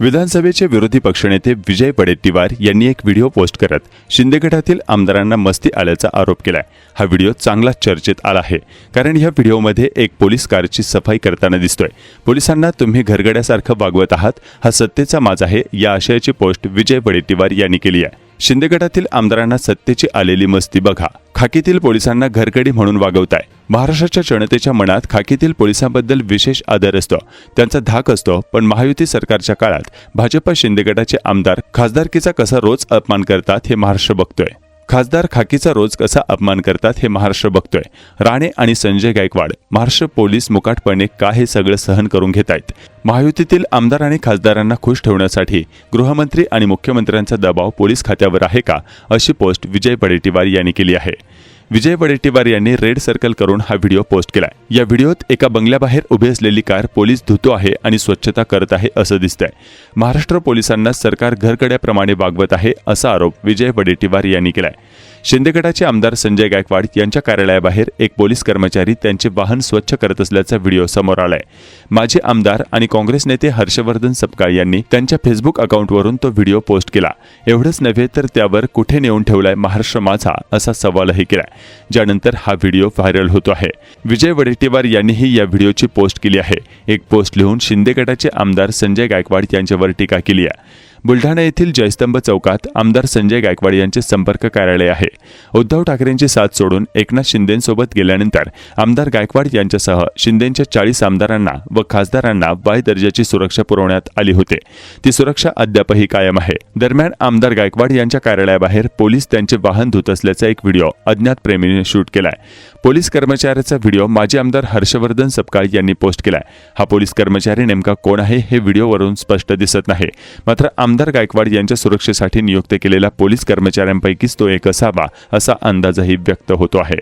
विधानसभेचे विरोधी पक्षनेते विजय वडेट्टीवार यांनी एक व्हिडिओ पोस्ट करत शिंदे गटातील आमदारांना मस्ती आल्याचा आरोप केलाय। हा व्हिडिओ चांगला चर्चेत आला आहे, कारण या व्हिडिओमध्ये एक पोलीस कारची सफाई करताना दिसतोय। पोलिसांना तुम्ही घरगड्यासारखं वागवत आहात, हा सत्तेचा माज आहे, या आशयाची पोस्ट विजय वडेट्टीवार यांनी केली आहे। शिंदे गटातील आमदारांना सत्तेची आलेली मस्ती बघा, खाकीतील पोलिसांना घरगडी म्हणून वागवताय। महाराष्ट्राच्या जनतेच्या मनात खाकीतील पोलिसांबद्दल विशेष आदर असतो, त्यांचा धाक असतो, पण महायुती सरकारच्या काळात भाजप शिंदे गटाचे आमदार खासदारकीचा कसा रोज अपमान करतात हे महाराष्ट्र बघतोय। खासदार खाकीचा रोज कसा अपमान करतात हे महाराष्ट्र बघतोय। राणे आणि संजय गायकवाड महाराष्ट्र पोलीस मुकाटपणे का हे सगळं सहन करून घेत आहेत? महायुतीतील आमदार आणि खासदारांना खुश ठेवण्यासाठी गृहमंत्री आणि मुख्यमंत्र्यांचा दबाव पोलीस खात्यावर आहे का, अशी पोस्ट विजय वडेट्टीवार यांनी केली आहे। विजय वडेट्टीवार यांनी रेड सर्कल करून हा व्हिडिओ पोस्ट केलाय। या व्हिडिओत एका बंगल्याबाहेर उभी असलेली कार पोलीस धुतो आहे आणि स्वच्छता करत आहे असं दिसतंय। महाराष्ट्र पोलिसांना सरकार घरगड्याप्रमाणे वागवत आहे असा आरोप विजय वडेट्टीवार यांनी केलाय। शिंदे गटाचे आमदार संजय गायकवाड यांच्या कार्यालयाबाहेर एक पोलीस कर्मचारी त्यांचे वाहन स्वच्छ करत असल्याचा व्हिडिओ समोर आलाय। माजी आमदार आणि काँग्रेस नेते हर्षवर्धन सपकाळ यांनी त्यांच्या फेसबुक अकाउंटवरून तो व्हिडिओ पोस्ट केला। एवढंच नव्हे तर त्यावर कुठे नेऊन ठेवलाय महाराष्ट्र माझा असा सवालही केलाय, ज्यानंतर हा व्हिडिओ व्हायरल होतो आहे। विजय वडेट्टीवार यांनीही या व्हिडिओची पोस्ट केली आहे। एक पोस्ट लिहून शिंदे गटाचे आमदार संजय गायकवाड यांच्यावर टीका केली आहे। बुलढाणा येथील जयस्तंभ चौकात आमदार संजय गायकवाड यांचे संपर्क कार्यालय आहे। उद्धव ठाकरेंची साथ सोडून एकनाथ शिंदेंसोबत गेल्यानंतर आमदार गायकवाड यांच्यासह शिंदेंच्या 40 आमदारांना व खासदारांना वाय दर्जाची सुरक्षा पुरवण्यात आली होती। ती सुरक्षा अद्यापही कायम आहे। दरम्यान आमदार गायकवाड यांच्या कार्यालयाबाहेर पोलीस त्यांचे वाहन धुत असल्याचा एक व्हिडिओ अज्ञात प्रेमीने शूट केलाय। पोलीस कर्मचाऱ्याचा व्हिडिओ माजी आमदार हर्षवर्धन सपकाळ यांनी पोस्ट केलाय। हा पोलीस कर्मचारी नेमका कोण आहे हे व्हिडिओवरून स्पष्ट दिसत नाही, मात्र आमदार गायकवाड यांच्या सुरक्षेसाठी नियुक्त केलेला पोलीस कर्मचाऱ्यांपैकीच तो एक असावा असा अंदाजही व्यक्त होतो आहे।